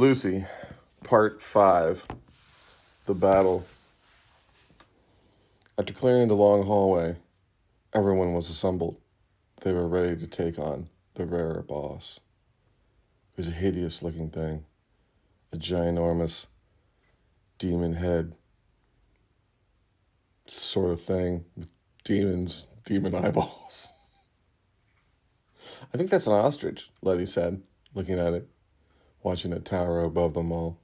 Lucy, Part 5, The Battle. After clearing the long hallway, everyone was assembled. They were ready to take on the rare boss. It was a hideous-looking thing, a ginormous demon head sort of thing with demon eyeballs. I think that's an ostrich, Letty said, looking at it, watching it tower above them all.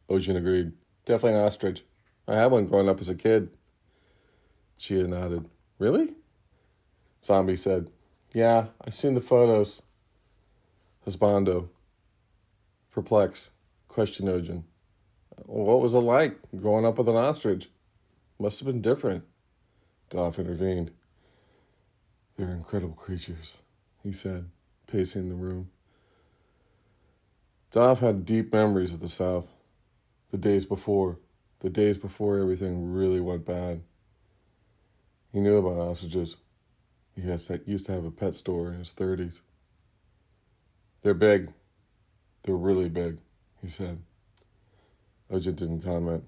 Ojin agreed. Definitely an ostrich. I had one growing up as a kid. Chia nodded. Really? Zombie said. Yeah, I've seen the photos. Husbando, perplexed, questioned Ojin. What was it like growing up with an ostrich? Must have been different. Dov intervened. They're incredible creatures, he said, pacing the room. Dov had deep memories of the South. The days before everything really went bad. He knew about ostriches. He used to have a pet store in his 30s. They're big. They're really big, he said. Ojin didn't comment.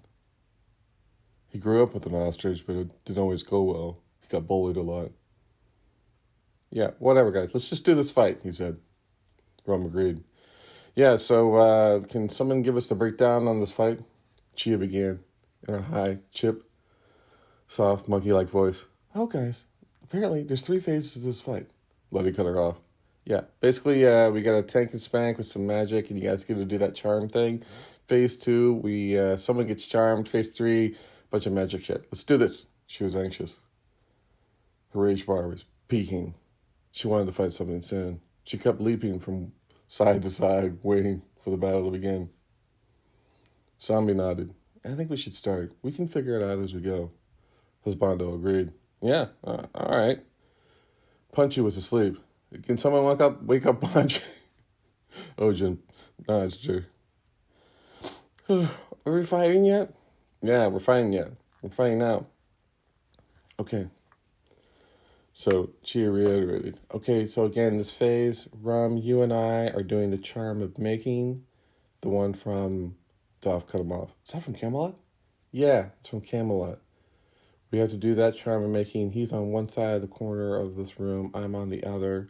He grew up with an ostrich, but it didn't always go well. He got bullied a lot. Yeah, whatever, guys. Let's just do this fight, he said. Rum agreed. Yeah, so can someone give us the breakdown on this fight? Chia began in a high, chip, soft, monkey-like voice. Oh, guys, apparently there's 3 phases to this fight. Letty cut her off. Yeah, basically we got a tank and spank with some magic, and you guys get to do that charm thing. Phase 2, someone gets charmed. Phase 3, bunch of magic shit. Let's do this. She was anxious. Her rage bar was peaking. She wanted to fight something soon. She kept leaping from side to side, waiting for the battle to begin. Zombie nodded. I think we should start. We can figure it out as we go. Husbando agreed. Yeah, all right. Punchy was asleep. Can someone wake up Punchy? Ojin nudged her. Are we fighting yet? Yeah, we're fighting yet. We're fighting now. Okay. So Chia reiterated. Okay, so again, this phase, Rum, you and I are doing the charm of making, the one from Dov cut him off. Is that from Camelot? Yeah, it's from Camelot. We have to do that charm of making. He's on one side of the corner of this room. I'm on the other.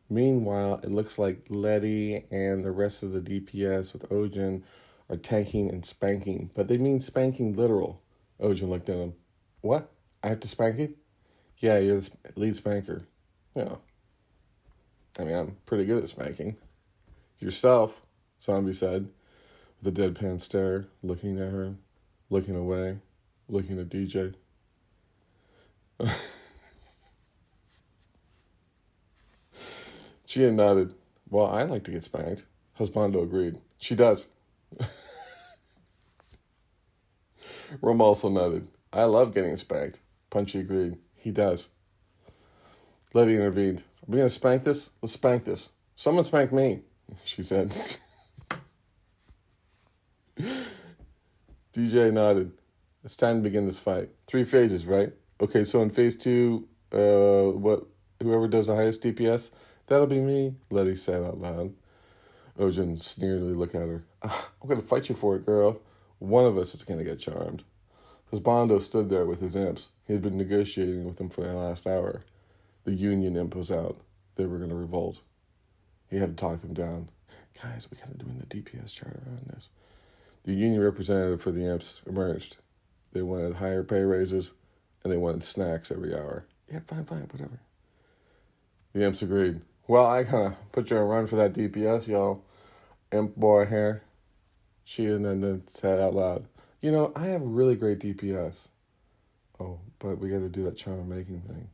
Meanwhile, it looks like Letty and the rest of the DPS with Ojin are tanking and spanking. But they mean spanking literal. Ojin looked at him. What? I have to spank it? Yeah, you're the lead spanker. You know, I'm pretty good at spanking. Yourself, Zombie said, with a deadpan stare, looking at her, looking away, looking at DJ. Chia nodded. Well, I like to get spanked. Husbando agreed. She does. Rum also nodded. I love getting spanked. Punchy agreed. He does. Letty intervened. Are we going to spank this? Let's spank this. Someone spank me, she said. DJ nodded. It's time to begin this fight. 3 phases, right? Okay, so in phase 2, whoever does the highest DPS, that'll be me, Letty said out loud. Ojin sneeringly looked at her. I'm going to fight you for it, girl. One of us is going to get charmed. Husbando stood there with his imps. He had been negotiating with them for the last hour. The Union imp was out. They were going to revolt. He had to talk them down. Guys, we got to do in the DPS charter on this. The Union representative for the imps emerged. They wanted higher pay raises, and they wanted snacks every hour. Yeah, fine, whatever. The imps agreed. Well, I kind of put you on run for that DPS, y'all. Imp boy here. She and then said out loud, you know, I have a really great DPS. Oh, but we got to do that charm making thing.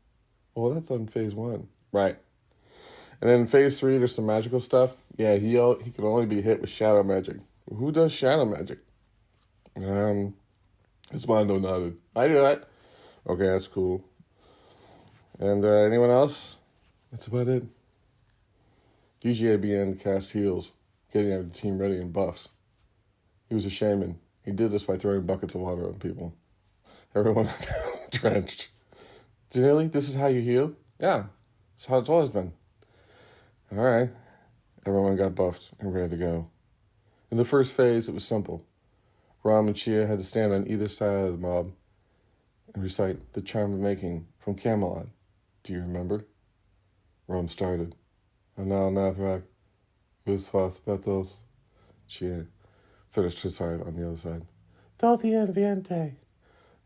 Well, that's on phase 1. Right. And then in phase 3, there's some magical stuff. Yeah, he can only be hit with shadow magic. Who does shadow magic? Husbando nodded. I do that. Okay, that's cool. And anyone else? That's about it. DJ began to cast heals, getting the team ready in buffs. He was a shaman. He did this by throwing buckets of water on people. Everyone drenched. Really? This is how you heal? Yeah, that's how it's always been. All right. Everyone got buffed and ready to go. In the first phase, it was simple. Rom and Chia had to stand on either side of the mob and recite the charm of making from Camelot. Do you remember? Rom started. Anal Nathrak, Usfath Bethos. Chia finished his side on the other side. Dothian Viente.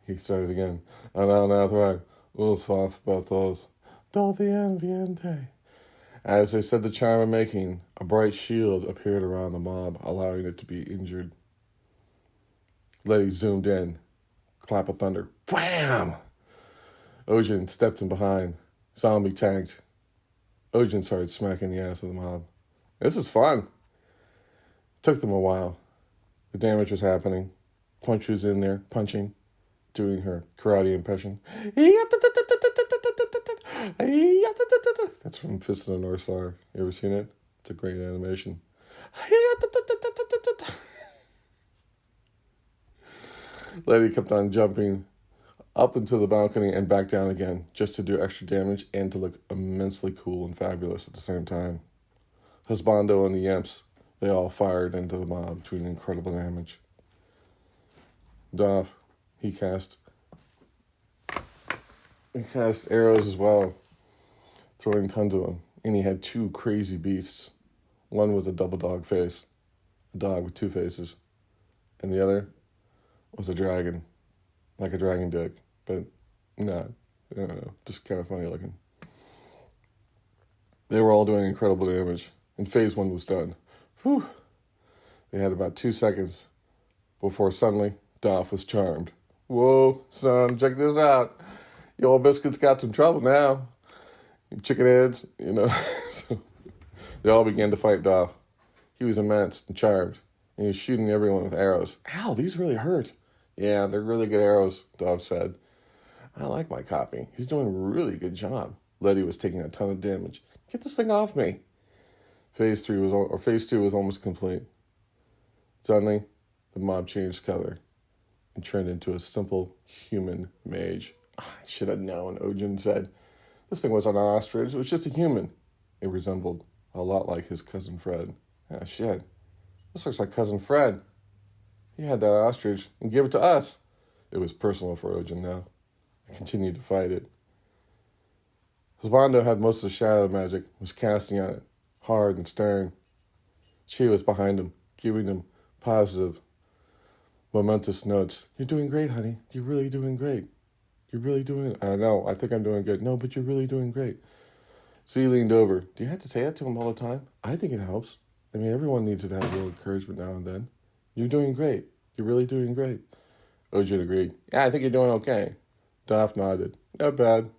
He started again. Anal Nathrak, Usfath Bethos. Dothian Viente. As they said the charm of making, a bright shield appeared around the mob, allowing it to be injured. Letty zoomed in. Clap of thunder. Wham! Ojin stepped in behind. Zombie tanked. Ojin started smacking the ass of the mob. This is fun. Took them a while. The damage was happening. Punch was in there, punching, doing her karate impression. That's from Fist of the North Star. You ever seen it? It's a great animation. Letty kept on jumping up into the balcony and back down again, just to do extra damage and to look immensely cool and fabulous at the same time. Husbando and the Yemps, they all fired into the mob, doing incredible damage. Doph, he cast arrows as well, throwing tons of them. And he had two crazy beasts. One was a double dog face, a dog with two faces. And the other was a dragon, like a dragon dick, but not, I don't know, just kind of funny looking. They were all doing incredible damage, and phase one was done. Whew. They had about 2 seconds before suddenly Doph was charmed. Whoa, son, check this out. Your old biscuit's got some trouble now. Chicken heads, you know. So they all began to fight Doph. He was immense and charmed, and he was shooting everyone with arrows. Ow, these really hurt. Yeah, they're really good arrows, Doph said. I like my copy. He's doing a really good job. Letty was taking a ton of damage. Get this thing off me. Phase two was almost complete. Suddenly, the mob changed color and turned into a simple human mage. I should have known, Ojin said. This thing wasn't an ostrich, it was just a human. It resembled a lot like his cousin Fred. Ah, shit. This looks like cousin Fred. He had that ostrich and gave it to us. It was personal for Ojin now. I continued to fight it. Husbando had most of the shadow magic, was casting on it, hard and stern. She was behind him, giving him positive, momentous notes. You're doing great, honey. You're really doing great. You're really doing... I know, I think I'm doing good. No, but you're really doing great. Z leaned over. Do you have to say that to him all the time? I think it helps. I mean, everyone needs to have a little encouragement now and then. You're doing great. You're really doing great. Ojin agreed. Yeah, I think you're doing okay. Doph nodded. Not bad.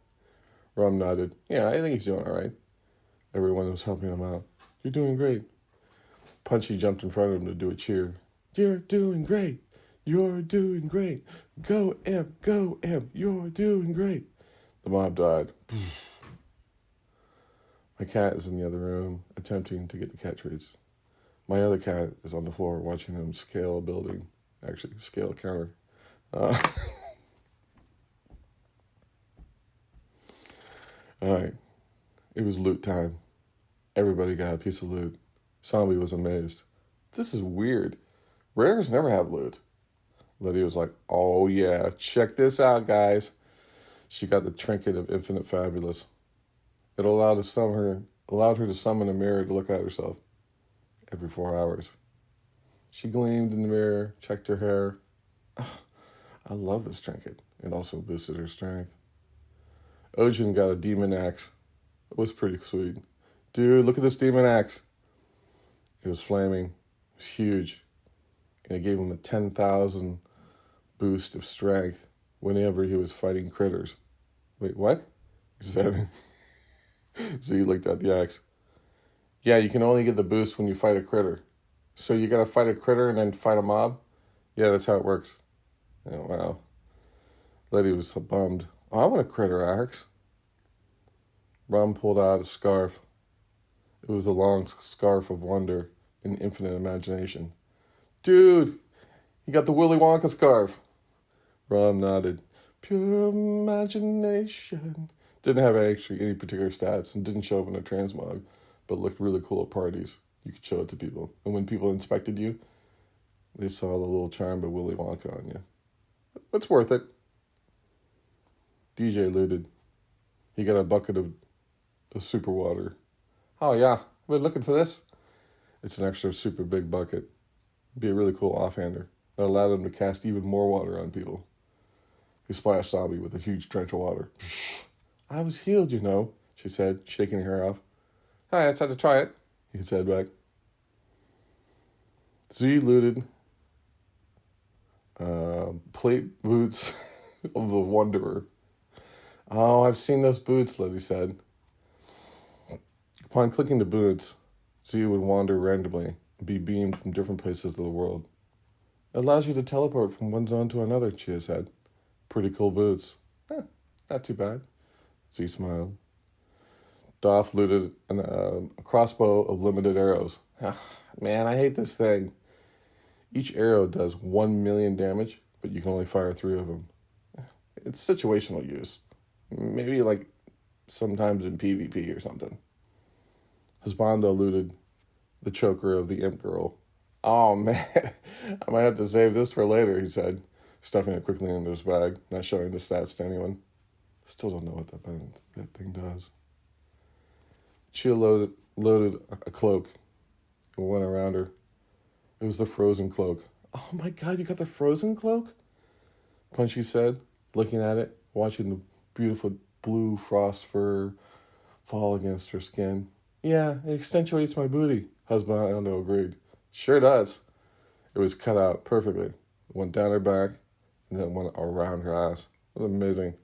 Rom nodded. Yeah, I think he's doing all right. Everyone was helping him out. You're doing great. Punchy jumped in front of him to do a cheer. You're doing great. You're doing great. Go, Imp. Go, Imp. You're doing great. The mob died. My cat is in the other room, attempting to get the cat treats. My other cat is on the floor watching him scale a building. Actually, scale a counter. All right. It was loot time. Everybody got a piece of loot. Zombie was amazed. This is weird. Rares never have loot. Letty was like, oh yeah, check this out, guys. She got the trinket of infinite fabulous. It allowed her to summon a mirror to look at herself every 4 hours. She gleamed in the mirror, checked her hair. Oh, I love this trinket. It also boosted her strength. Ojin got a demon axe. It was pretty sweet. Dude, look at this demon axe. It was flaming. It was huge. And it gave him a 10,000 boost of strength whenever he was fighting critters. Wait, what? He said. Z looked at the axe. Yeah, you can only get the boost when you fight a critter. So you gotta fight a critter and then fight a mob? Yeah, that's how it works. Oh, wow. Letty was so bummed. Oh, I want a critter axe. Rom pulled out a scarf. It was a long scarf of wonder and infinite imagination. Dude, you got the Willy Wonka scarf. Rom nodded. Pure imagination. Didn't have actually any particular stats and didn't show up in a transmog, but looked really cool at parties. You could show it to people. And when people inspected you, They saw the little charm of Willy Wonka on you. It's worth it. DJ looted. He got a bucket of super water. Oh, yeah. Been looking for this? It's an extra super big bucket. Be a really cool offhander. That allowed him to cast even more water on people. He splashed Zabi with a huge trench of water. I was healed, you know, she said, shaking her hair off. I just had to try it, he said back. Z looted plate boots of the Wanderer. Oh, I've seen those boots, Letty said. Upon clicking the boots, Z would wander randomly and be beamed from different places of the world. It allows you to teleport from one zone to another, Chia said. Pretty cool boots. Not too bad. Z smiled. Doff looted a crossbow of limited arrows. Man, I hate this thing. Each arrow does 1 million damage, but you can only fire 3 of them. It's situational use. Maybe like sometimes in PvP or something. Husbando looted the choker of the imp girl. Oh man, I might have to save this for later, he said, stuffing it quickly into his bag, not showing the stats to anyone. Still don't know what that thing does. Chia loaded a cloak and went around her. It was the frozen cloak. Oh my god, you got the frozen cloak? Punchy said, looking at it, watching the beautiful blue frost fur fall against her skin. Yeah, it accentuates my booty, Husbando agreed. Sure does. It was cut out perfectly. It went down her back and then went around her ass. It was amazing.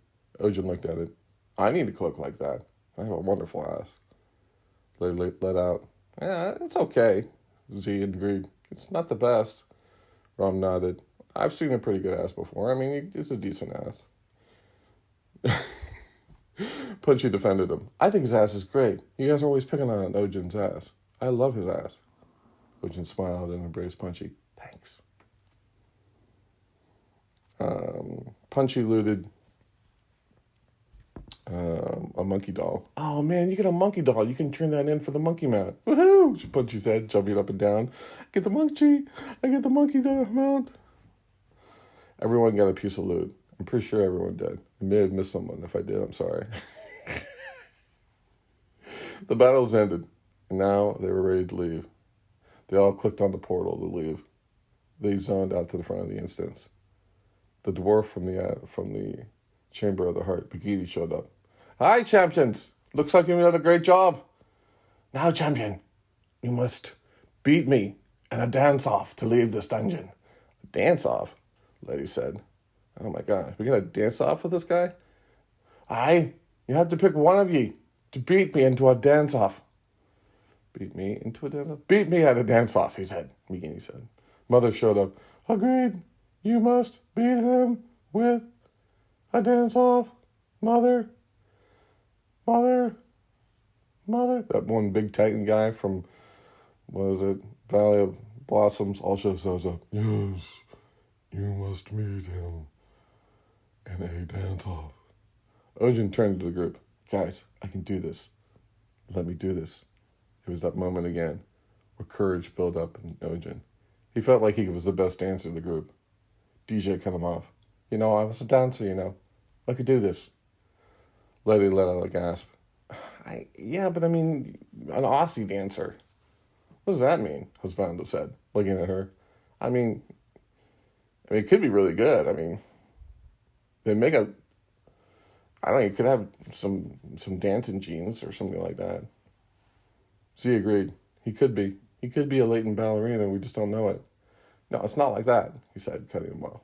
Ojin looked at it. I need a cloak like that. I have a wonderful ass. Let out. Yeah, it's okay. Z agreed. It's not the best. Rom nodded. I've seen a pretty good ass before. I mean, it's a decent ass. Punchy defended him. I think his ass is great. You guys are always picking on Ojin's ass. I love his ass. Ojin smiled and embraced Punchy. Thanks. Punchy looted a monkey doll. Oh man, you get a monkey doll. You can turn that in for the monkey mount. Woohoo! Punchy said, jumping up and down. I get the monkey mount. Everyone got a piece of loot. I'm pretty sure everyone did. I may have missed someone. If I did, I'm sorry. The battle was ended, and now they were ready to leave. They all clicked on the portal to leave. They zoned out to the front of the instance. The dwarf from the Chamber of the Heart, Baghetti, showed up. Hi, champions! Looks like you did a great job. Now, champion, you must beat me and a dance-off to leave this dungeon. A dance-off? Letty said. Oh my god, we got a dance-off with this guy? Aye, you have to pick one of ye to beat me into a dance-off. Beat me into a dance-off? Beat me at a dance-off, he said. Baghetti said. Mother showed up. Agreed. You must beat him with a dance-off. Mother. That one big Titan guy from, what is it, Valley of Blossoms also shows up. Yes, you must meet him in a dance-off. Ojin turned to the group. Guys, I can do this. Let me do this. It was that moment again where courage built up in Ojin. He felt like he was the best dancer in the group. DJ cut him off. You know, I was a dancer, you know. I could do this. Letty let out a gasp. Yeah, but I mean, an Aussie dancer. What does that mean? Husbando said, looking at her. I mean, it could be really good. I mean, they make a, I don't know, you could have some dancing jeans or something like that. Z agreed. He could be. He could be a latent ballerina. We just don't know it. No, it's not like that, he said, cutting him off.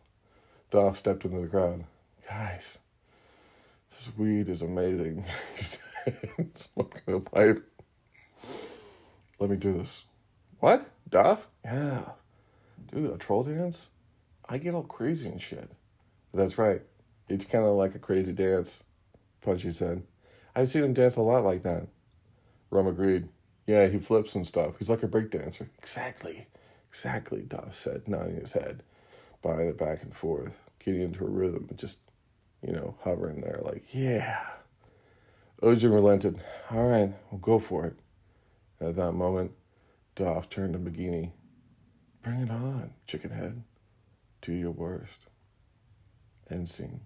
Doff stepped into the crowd. Guys, this weed is amazing, he said, smoking a pipe. Let me do this. What? Doff? Yeah. Dude, a troll dance? I get all crazy and shit. That's right. It's kind of like a crazy dance, Punchy said. I've seen him dance a lot like that. Rum agreed. Yeah, he flips and stuff. He's like a break dancer. Exactly, Doff said, nodding his head, buying it back and forth, getting into a rhythm and just, hovering there like, yeah. Ojin relented. All right, we'll go for it. At that moment, Doff turned to Baghetti. Bring it on, chicken head. Do your worst. End scene.